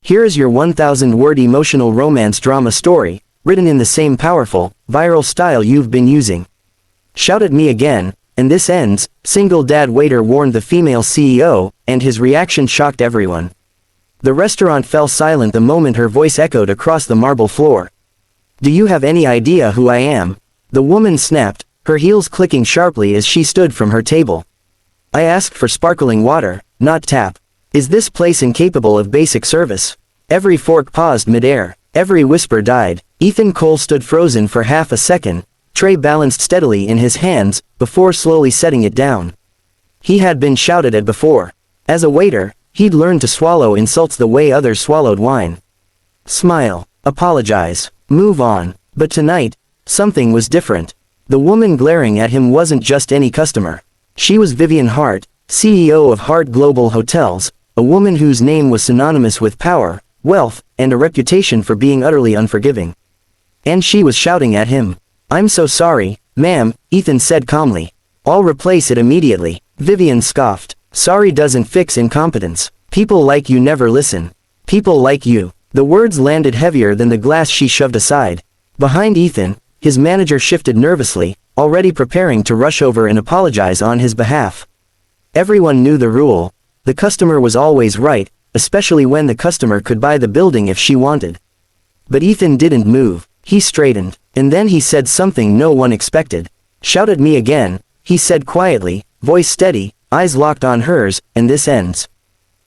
Here is your 1,000-word emotional romance drama story, written in the same powerful, viral style you've been using. Shout at me again, and this ends. Single dad waiter warned the female CEO, and his reaction shocked everyone. The restaurant fell silent the moment her voice echoed across the marble floor. Do you have any idea who I am? The woman snapped, her heels clicking sharply as she stood from her table. I asked for sparkling water, not tap. Is this place incapable of basic service? Every fork paused midair. Every whisper died. Ethan Cole stood frozen for half a second, tray balanced steadily in his hands, before slowly setting it down. He had been shouted at before. As a waiter, he'd learned to swallow insults the way others swallowed wine. Smile. Apologize. Move on. But tonight, something was different. The woman glaring at him wasn't just any customer. She was Vivian Hart, CEO of Hart Global Hotels, a woman whose name was synonymous with power, wealth, and a reputation for being utterly unforgiving. And she was shouting at him. I'm so sorry, ma'am, Ethan said calmly. I'll replace it immediately. Vivian scoffed. Sorry doesn't fix incompetence. People like you never listen. People like you. The words landed heavier than the glass she shoved aside. Behind Ethan, his manager shifted nervously, already preparing to rush over and apologize on his behalf. Everyone knew the rule. The customer was always right, especially when the customer could buy the building if she wanted. But Ethan didn't move. He straightened, and then he said something no one expected. Shout at me again, he said quietly, voice steady, eyes locked on hers, and this ends.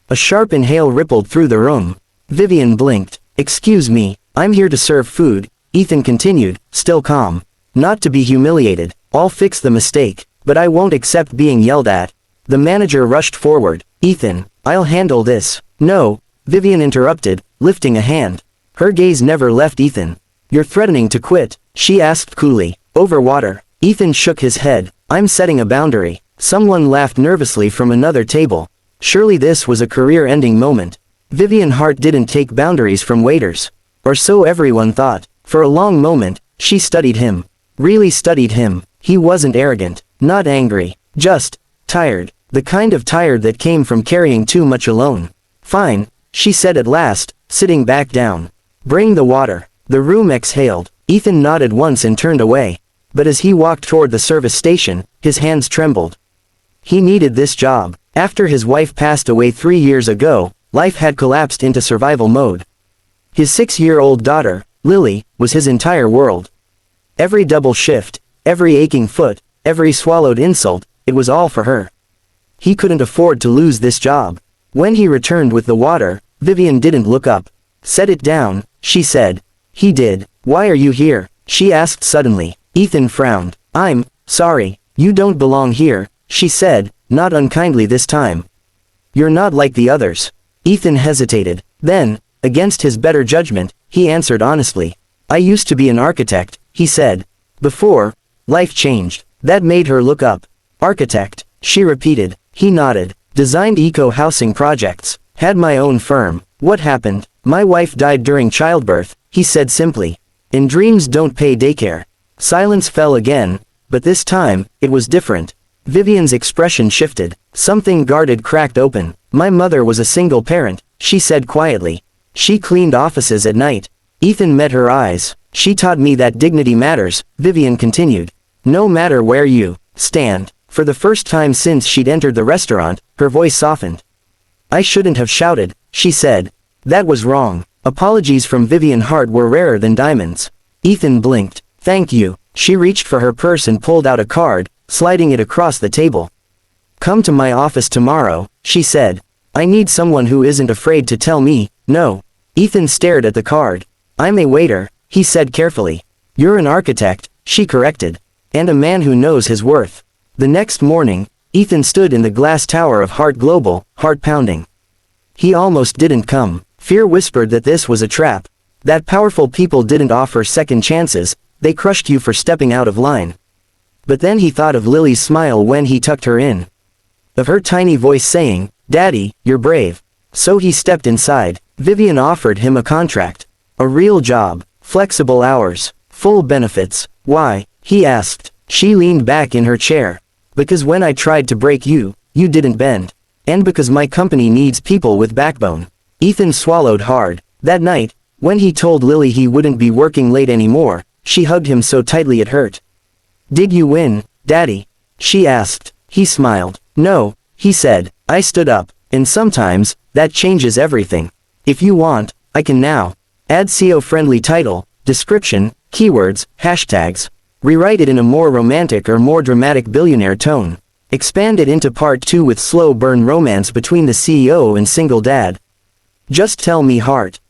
A sharp inhale rippled through the room. Vivian blinked. Excuse me, I'm here to serve food, Ethan continued, still calm. Not to be humiliated. I'll fix the mistake, but I won't accept being yelled at. The manager rushed forward. Ethan, I'll handle this. No, Vivian interrupted, lifting a hand. Her gaze never left Ethan. You're threatening to quit, she asked coolly. Over water. Ethan shook his head. I'm setting a boundary. Someone laughed nervously from another table. Surely this was a career-ending moment. Vivian Hart didn't take boundaries from waiters. Or so everyone thought. For a long moment, she studied him. Really studied him. He wasn't arrogant, not angry, just tired. The kind of tired that came from carrying too much alone. Fine, she said at last, sitting back down. Bring the water. The room exhaled. Ethan nodded once and turned away. But as he walked toward the service station, his hands trembled. He needed this job. After his wife passed away 3 years ago, life had collapsed into survival mode. His 6-year-old daughter, Lily, was his entire world. Every double shift, every aching foot, every swallowed insult, it was all for her. He couldn't afford to lose this job. When he returned with the water, Vivian didn't look up. Set it down, she said. He did. Why are you here? She asked suddenly. Ethan frowned. I'm sorry, you don't belong here, she said, not unkindly this time. You're not like the others. Ethan hesitated. Then, against his better judgment, he answered honestly. I used to be an architect, he said. Before, life changed. That made her look up. Architect, she repeated. He nodded. Designed eco-housing projects. Had my own firm. What happened? My wife died during childbirth, he said simply. And dreams don't pay daycare. Silence fell again, but this time, it was different. Vivian's expression shifted. Something guarded cracked open. My mother was a single parent, she said quietly. She cleaned offices at night. Ethan met her eyes. She taught me that dignity matters, Vivian continued. No matter where you stand. For the first time since she'd entered the restaurant, her voice softened. I shouldn't have shouted, she said. That was wrong. Apologies from Vivian Hart were rarer than diamonds. Ethan blinked. Thank you. She reached for her purse and pulled out a card, sliding it across the table. Come to my office tomorrow, she said. I need someone who isn't afraid to tell me, no. Ethan stared at the card. I'm a waiter, he said carefully. You're an architect, she corrected. And a man who knows his worth. The next morning, Ethan stood in the glass tower of Hart Global, heart pounding. He almost didn't come. Fear whispered that this was a trap. That powerful people didn't offer second chances, they crushed you for stepping out of line. But then he thought of Lily's smile when he tucked her in. Of her tiny voice saying, Daddy, you're brave. So he stepped inside. Vivian offered him a contract. A real job, flexible hours, full benefits. Why? He asked. She leaned back in her chair. Because when I tried to break you, you didn't bend. And because my company needs people with backbone. Ethan swallowed hard. That night, when he told Lily he wouldn't be working late anymore, she hugged him so tightly it hurt. "Did you win, Daddy?" she asked. He smiled. "No," he said. "I stood up, and sometimes, that changes everything. If you want, I can now add SEO-friendly title, description, keywords, hashtags. Rewrite it in a more romantic or more dramatic billionaire tone. Expand it into part 2 with slow burn romance between the CEO and single dad. Just tell me, heart."